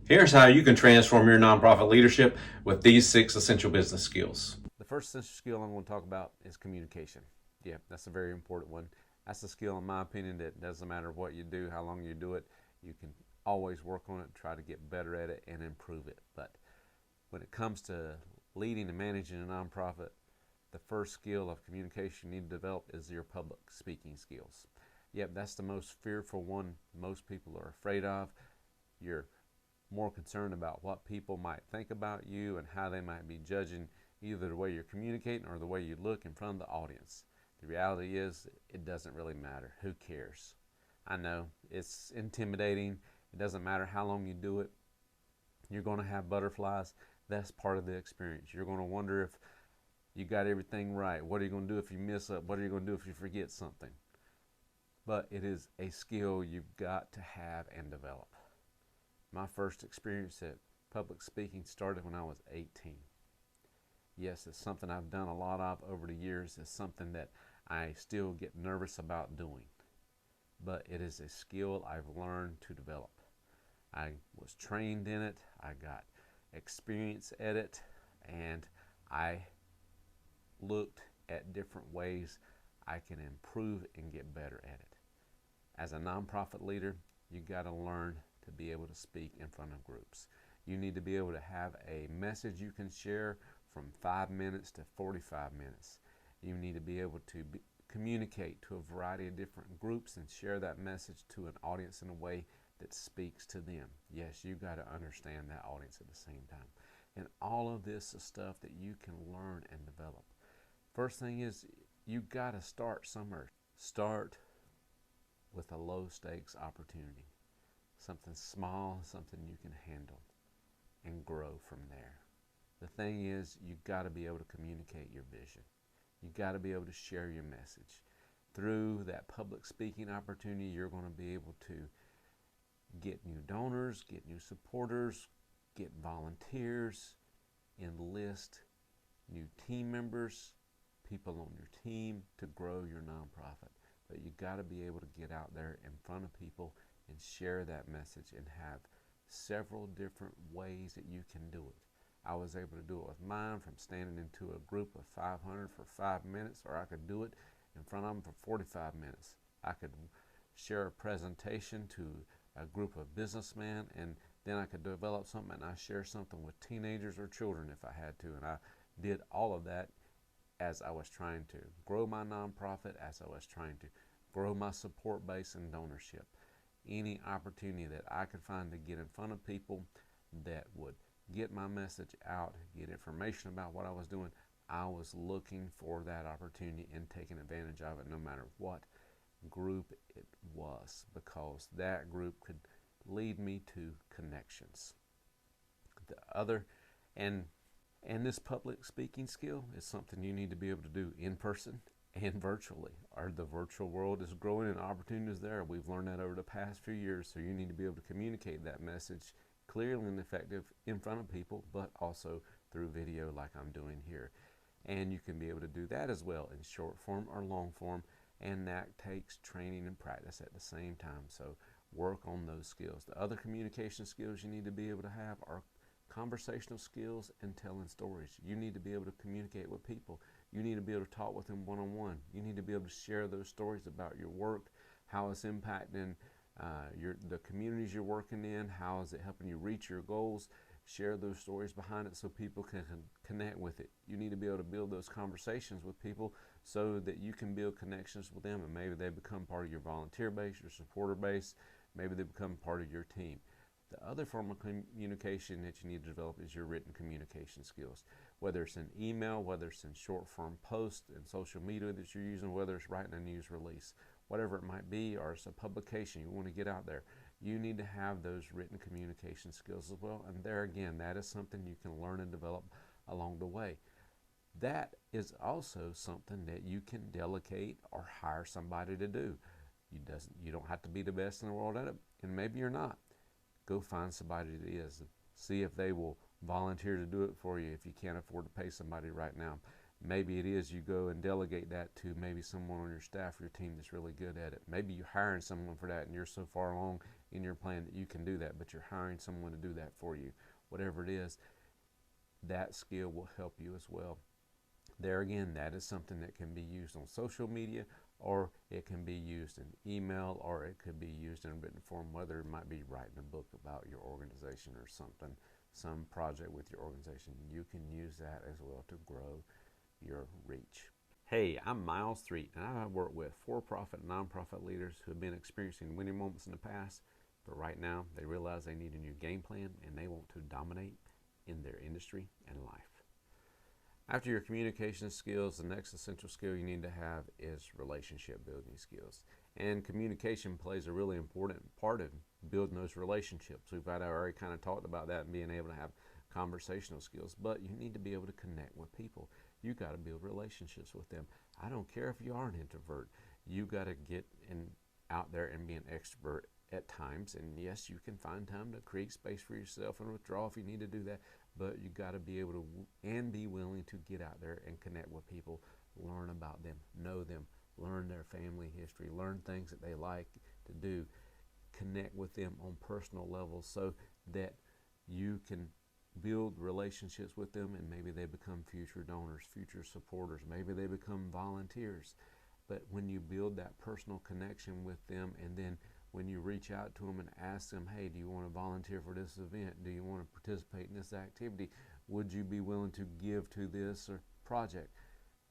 Here's how you can transform your nonprofit leadership with these 6 essential business skills. The first essential skill I'm going to talk about is communication. Yeah, that's a very important one. That's a skill, in my opinion, that doesn't matter what you do, how long you do it, you can always work on it, try to get better at it, and improve it. But when it comes to leading and managing a nonprofit, the first skill of communication you need to develop is your public speaking skills. Yep, that's the most fearful one most people are afraid of. You're more concerned about what people might think about you and how they might be judging either the way you're communicating or the way you look in front of the audience. The reality is, it doesn't really matter. Who cares? I know it's intimidating. It doesn't matter how long you do it. You're going to have butterflies. That's part of the experience. You're going to wonder if you got everything right. What are you going to do if you mess up? What are you going to do if you forget something? But it is a skill you've got to have and develop. My first experience at public speaking started when I was 18. Yes, it's something I've done a lot of over the years. It's something that I still get nervous about doing. But it is a skill I've learned to develop. I was trained in it, I got experience at it, and I looked at different ways I can improve and get better at it. As a nonprofit leader, you got to learn to be able to speak in front of groups. You need to be able to have a message you can share from 5 minutes to 45 minutes. You need to be able to communicate to a variety of different groups and share that message to an audience in a way that speaks to them. Yes, you got to understand that audience at the same time. And all of this is stuff that you can learn and develop. First thing is, you got to start somewhere. Start with a low stakes opportunity. Something small, something you can handle, and grow from there. The thing is, you got to be able to communicate your vision. You got to be able to share your message. Through that public speaking opportunity, you're going to be able to get new donors, get new supporters, get volunteers, enlist new team members, people on your team to grow your nonprofit. But you got to be able to get out there in front of people and share that message and have several different ways that you can do it. I was able to do it with mine, from standing into a group of 500 for 5 minutes, or I could do it in front of them for 45 minutes. I could share a presentation to a group of businessmen, and then I could develop something and I share something with teenagers or children if I had to. And I did all of that as I was trying to grow my nonprofit, as I was trying to grow my support base and donorship. Any opportunity that I could find to get in front of people that would get my message out, get information about what I was doing, I was looking for that opportunity and taking advantage of it, no matter what group it was, because that group could lead me to connections. The other, and this public speaking skill is something you need to be able to do in person and virtually. The virtual world is growing and opportunities there. We've learned that over the past few years, so you need to be able to communicate that message clearly and effective in front of people, but also through video like I'm doing here. And you can be able to do that as well in short form or long form, and that takes training and practice at the same time. So work on those skills. The other communication skills you need to be able to have are conversational skills and telling stories. You need to be able to communicate with people. You need to be able to talk with them one-on-one. You need to be able to share those stories about your work, how it's impacting the communities you're working in, how is it helping you reach your goals. Share those stories behind it so people can connect with it. You need to be able to build those conversations with people so that you can build connections with them, and maybe they become part of your volunteer base, your supporter base, maybe they become part of your team. The other form of communication that you need to develop is your written communication skills. Whether it's in email, whether it's in short form posts and social media that you're using, whether it's writing a news release, whatever it might be, or it's a publication you want to get out there, you need to have those written communication skills as well. And there again, that is something you can learn and develop along the way. That is also something that you can delegate or hire somebody to do. You don't have to be the best in the world at it, and maybe you're not. Go find somebody that is. See if they will volunteer to do it for you if you can't afford to pay somebody right now. Maybe it is you go and delegate that to maybe someone on your staff or your team that's really good at it. Maybe you're hiring someone for that and you're so far along in your plan that you can do that, but you're hiring someone to do that for you. Whatever it is, that skill will help you as well. There again, that is something that can be used on social media, or it can be used in email, or it could be used in a written form, whether it might be writing a book about your organization or something, some project with your organization. You can use that as well to grow your reach. Hey, I'm Miles Street, and I work with for-profit and nonprofit leaders who have been experiencing winning moments in the past, but right now they realize they need a new game plan and they want to dominate in their industry and life. After your communication skills, the next essential skill you need to have is relationship building skills. And communication plays a really important part of building those relationships. We've already kind of talked about that and being able to have conversational skills, but you need to be able to connect with people. You got to build relationships with them. I don't care if you are an introvert. You got to get out there and be an extrovert at times. And yes, you can find time to create space for yourself and withdraw if you need to do that. But you got to be able to and be willing to get out there and connect with people, learn about them, know them, learn their family history, learn things that they like to do, connect with them on personal levels so that you can build relationships with them, and maybe they become future donors, future supporters, maybe they become volunteers. But when you build that personal connection with them, and then when you reach out to them and ask them, hey, do you want to volunteer for this event? Do you want to participate in this activity? Would you be willing to give to this or project?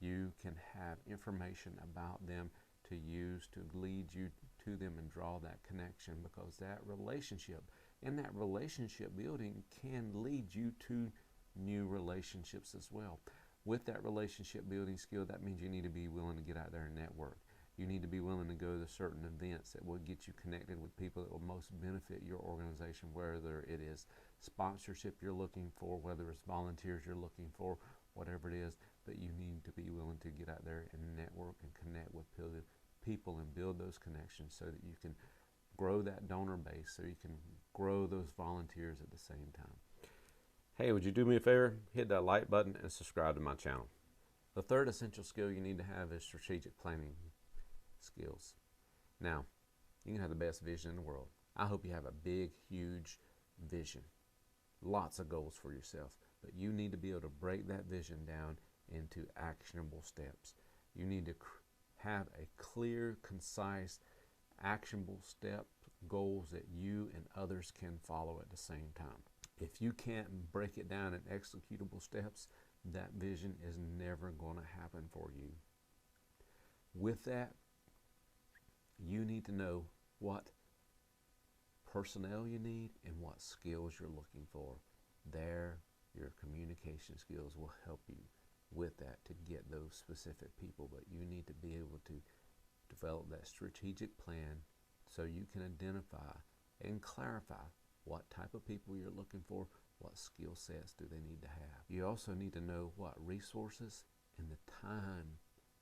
You can have information about them to use to lead you to them and draw that connection, because that relationship and that relationship building can lead you to new relationships as well. With that relationship building skill, that means you need to be willing to get out there and network. You need to be willing to go to certain events that will get you connected with people that will most benefit your organization, whether it is sponsorship you're looking for, whether it's volunteers you're looking for, whatever it is. But you need to be willing to get out there and network and connect with people and build those connections so that you can grow that donor base, so you can grow those volunteers at the same time. Hey, would you do me a favor? Hit that like button and subscribe to my channel. The third essential skill you need to have is strategic planning skills. Now, you can have the best vision in the world. I hope you have a big, huge vision. Lots of goals for yourself. But you need to be able to break that vision down into actionable steps. You need to have a clear, concise, actionable step goals that you and others can follow at the same time. If you can't break it down in executable steps, that vision is never going to happen for you. With that, you need to know what personnel you need and what skills you're looking for. There, your communication skills will help you with that to get those specific people. But you need to be able to develop that strategic plan so you can identify and clarify what type of people you're looking for, what skill sets do they need to have. You also need to know what resources and the time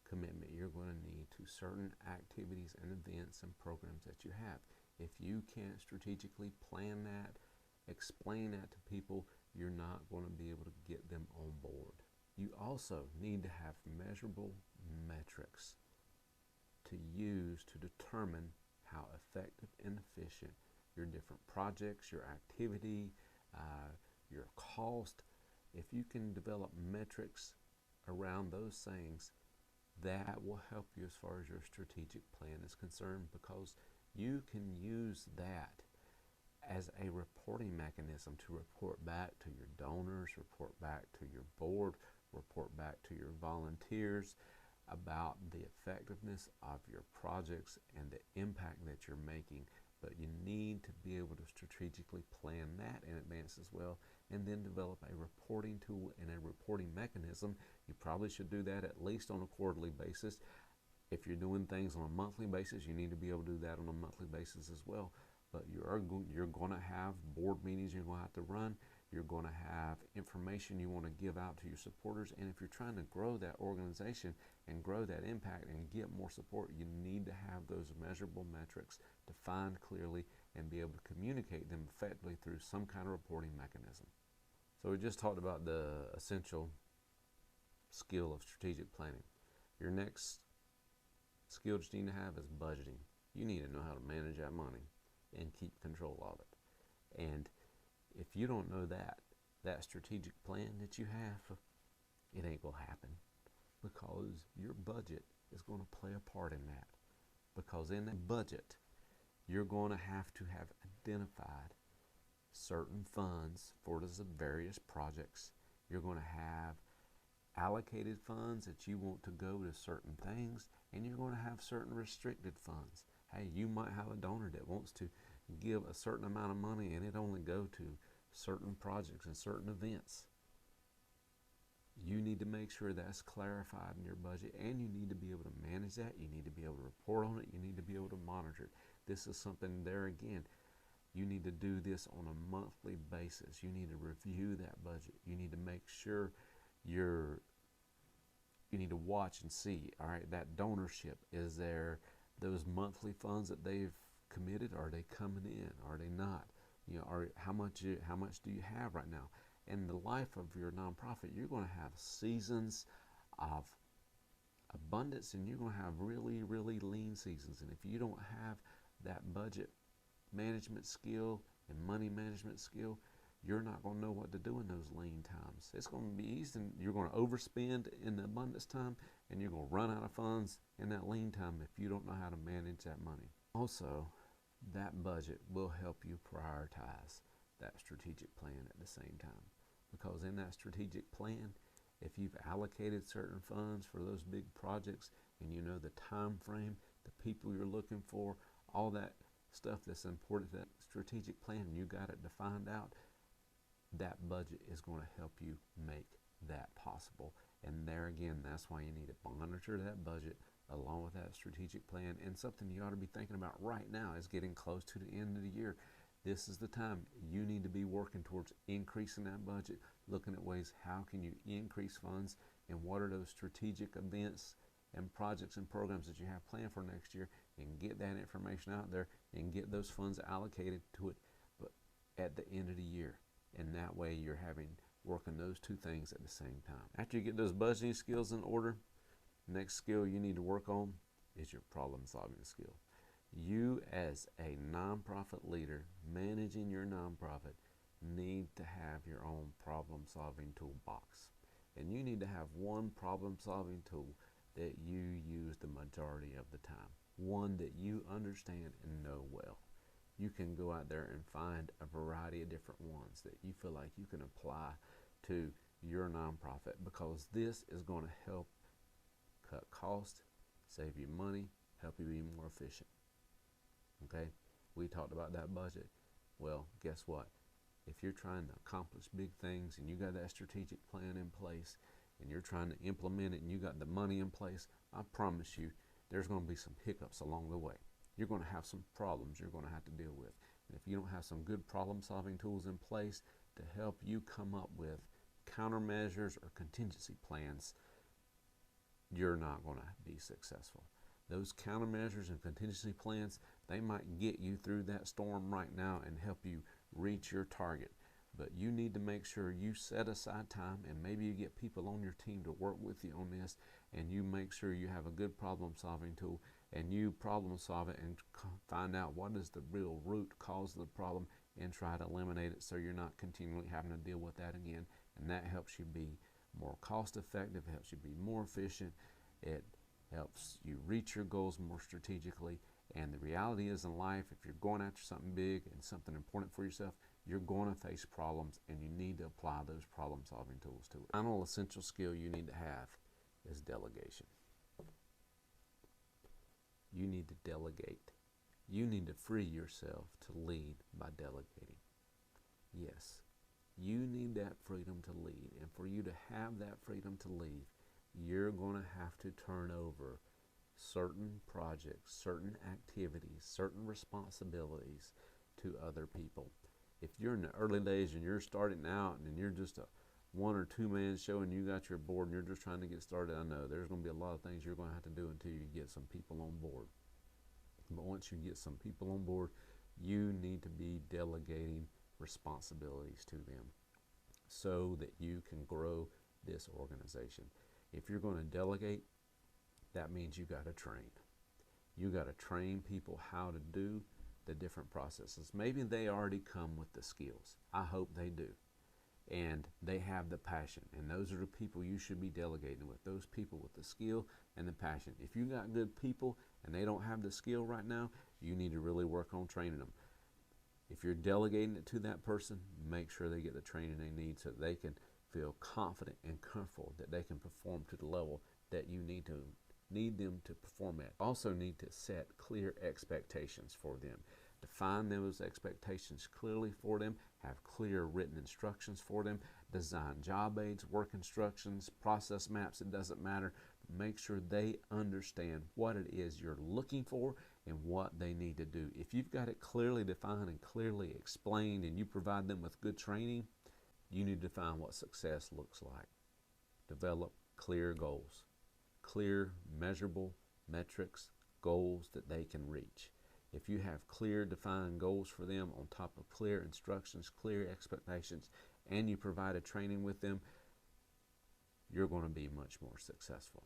commitment you're going to need to certain activities and events and programs that you have. If you can't strategically plan that, explain that to people, you're not going to be able to get them on board. You also need to have measurable metrics to use to determine how effective and efficient your different projects, your activity, your cost. If you can develop metrics around those things, that will help you as far as your strategic plan is concerned, because you can use that as a reporting mechanism to report back to your donors, report back to your board, report back to your volunteers about the effectiveness of your projects and the impact that you're making. But you need to be able to strategically plan that in advance as well, and then develop a reporting tool and a reporting mechanism. You probably should do that at least on a quarterly basis. If you're doing things on a monthly basis, you need to be able to do that on a monthly basis as well. But you're going to have board meetings you're going to have to run. You're going to have information you want to give out to your supporters. And if you're trying to grow that organization and grow that impact and get more support, you need to have those measurable metrics defined clearly and be able to communicate them effectively through some kind of reporting mechanism. So we just talked about the essential skill of strategic planning. Your next skill that you need to have is budgeting. You need to know how to manage that money. and keep control of it. And if you don't know that strategic plan that you have, it ain't gonna happen, because your budget is going to play a part in that. Because in that budget, you're going to have identified certain funds for the various projects. You're going to have allocated funds that you want to go to certain things, and you're going to have certain restricted funds. Hey, you might have a donor that wants to give a certain amount of money and it only go to certain projects and certain events. You need to make sure that's clarified in your budget, and you need to be able to manage that. You need to be able to report on it. You need to be able to monitor it. This is something, there again, you need to do this on a monthly basis. You need to review that budget. You need to make sure you need to watch and see, all right, that donorship, is there those monthly funds that they've committed, are they coming in, are they not? You know, how much do you have right now? In the life of your nonprofit, you're going to have seasons of abundance, and you're going to have really, really lean seasons. And if you don't have that budget management skill and money management skill, you're not going to know what to do in those lean times. It's going to be easy, and you're going to overspend in the abundance time, and you're going to run out of funds in that lean time if you don't know how to manage that money. Also, that budget will help you prioritize that strategic plan at the same time. Because in that strategic plan, if you've allocated certain funds for those big projects, and you know the time frame, the people you're looking for, all that stuff that's important to that strategic plan, and you got it defined out, that budget is going to help you make that possible. And there again, that's why you need to monitor that budget along with that strategic plan. And something you ought to be thinking about right now is getting close to the end of the year. This is the time you need to be working towards increasing that budget, looking at ways how can you increase funds, and what are those strategic events and projects and programs that you have planned for next year, and get that information out there and get those funds allocated to it at the end of the year. And that way you're working those two things at the same time. After you get those budgeting skills in order, next skill you need to work on is your problem solving skill. You as a nonprofit leader managing your nonprofit need to have your own problem solving toolbox. And you need to have one problem solving tool that you use the majority of the time. One that you understand and know well. You can go out there and find a variety of different ones that you feel like you can apply to your nonprofit, because this is going to help cut costs, save you money, help you be more efficient. Okay, we talked about that budget. Well, guess what? If you're trying to accomplish big things and you got that strategic plan in place and you're trying to implement it and you got the money in place, I promise you there's going to be some hiccups along the way. You're going to have some problems you're going to have to deal with. And if you don't have some good problem solving tools in place to help you come up with countermeasures or contingency plans, you're not going to be successful. Those countermeasures and contingency plans, they might get you through that storm right now and help you reach your target. But you need to make sure you set aside time, and maybe you get people on your team to work with you on this, and you make sure you have a good problem solving tool, and you problem solve it and find out what is the real root cause of the problem and try to eliminate it, so you're not continually having to deal with that again. And that helps you be more cost effective, it helps you be more efficient, it helps you reach your goals more strategically. And the reality is, in life, if you're going after something big and something important for yourself, you're going to face problems, and you need to apply those problem solving tools to it. The final essential skill you need to have is delegation. You need to delegate. You need to free yourself to lead by delegating. Yes, you need that freedom to lead. And for you to have that freedom to lead, you're going to have to turn over certain projects, certain activities, certain responsibilities to other people. If you're in the early days and you're starting out and you're just a 1 or 2 man show and you got your board and you're just trying to get started, I know there's going to be a lot of things you're going to have to do until you get some people on board. But once you get some people on board, you need to be delegating responsibilities to them so that you can grow this organization. If you're going to delegate, that means you got to train. You got to train people how to do the different processes. Maybe they already come with the skills. I hope they do. And they have the passion. And those are the people you should be delegating with, those people with the skill and the passion. If you got good people and they don't have the skill right now, you need to really work on training them. If you're delegating it to that person, make sure they get the training they need so they can feel confident and comfortable that they can perform to the level that you need them to perform at. Also need to set clear expectations for them. Define those expectations clearly for them, have clear written instructions for them, design job aids, work instructions, process maps, it doesn't matter. Make sure they understand what it is you're looking for and what they need to do. If you've got it clearly defined and clearly explained and you provide them with good training, you need to define what success looks like. Develop clear goals, clear measurable metrics, goals that they can reach. If you have clear defined goals for them on top of clear instructions, clear expectations, and you provide a training with them, you're going to be much more successful.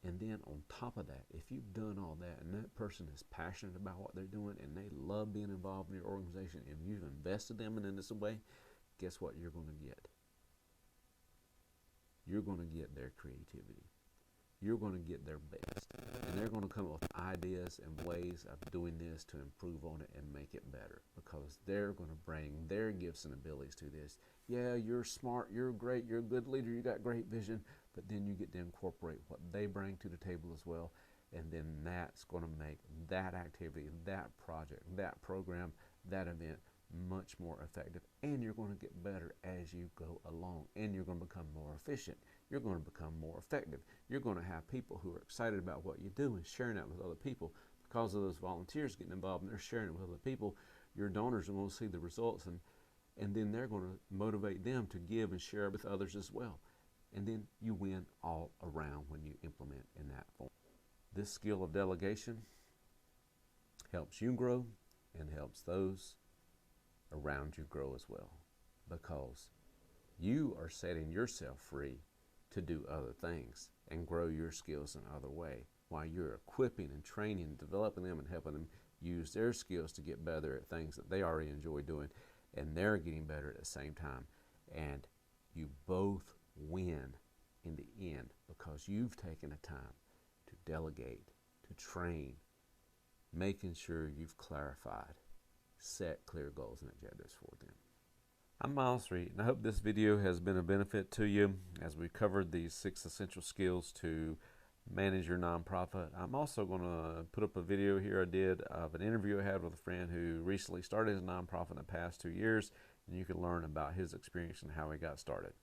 And then on top of that, if you've done all that and that person is passionate about what they're doing and they love being involved in your organization and you've invested them in this way, guess what you're going to get? You're going to get their creativity. You're going to get their best. And they're going to come up with ideas and ways of doing this to improve on it and make it better, because they're going to bring their gifts and abilities to this. Yeah, you're smart, you're great, you're a good leader, you got great vision, but then you get to incorporate what they bring to the table as well. And then that's going to make that activity, that project, that program, that event much more effective. And you're going to get better as you go along. And you're going to become more efficient. You're going to become more effective. You're going to have people who are excited about what you do and sharing that with other people. Because of those volunteers getting involved and they're sharing it with other people, your donors are going to see the results, and then they're going to motivate them to give and share with others as well. And then you win all around when you implement in that form. This skill of delegation helps you grow and helps those around you grow as well, because you are setting yourself free to do other things and grow your skills in other way, while you're equipping and training and developing them and helping them use their skills to get better at things that they already enjoy doing, and they're getting better at the same time. And you both win in the end, because you've taken the time to delegate, to train, making sure you've clarified, set clear goals and objectives for them. I'm Miles Reed, and I hope this video has been a benefit to you as we covered these 6 essential skills to manage your nonprofit. I'm also going to put up a video here I did of an interview I had with a friend who recently started his nonprofit in the past 2 years, and you can learn about his experience and how he got started.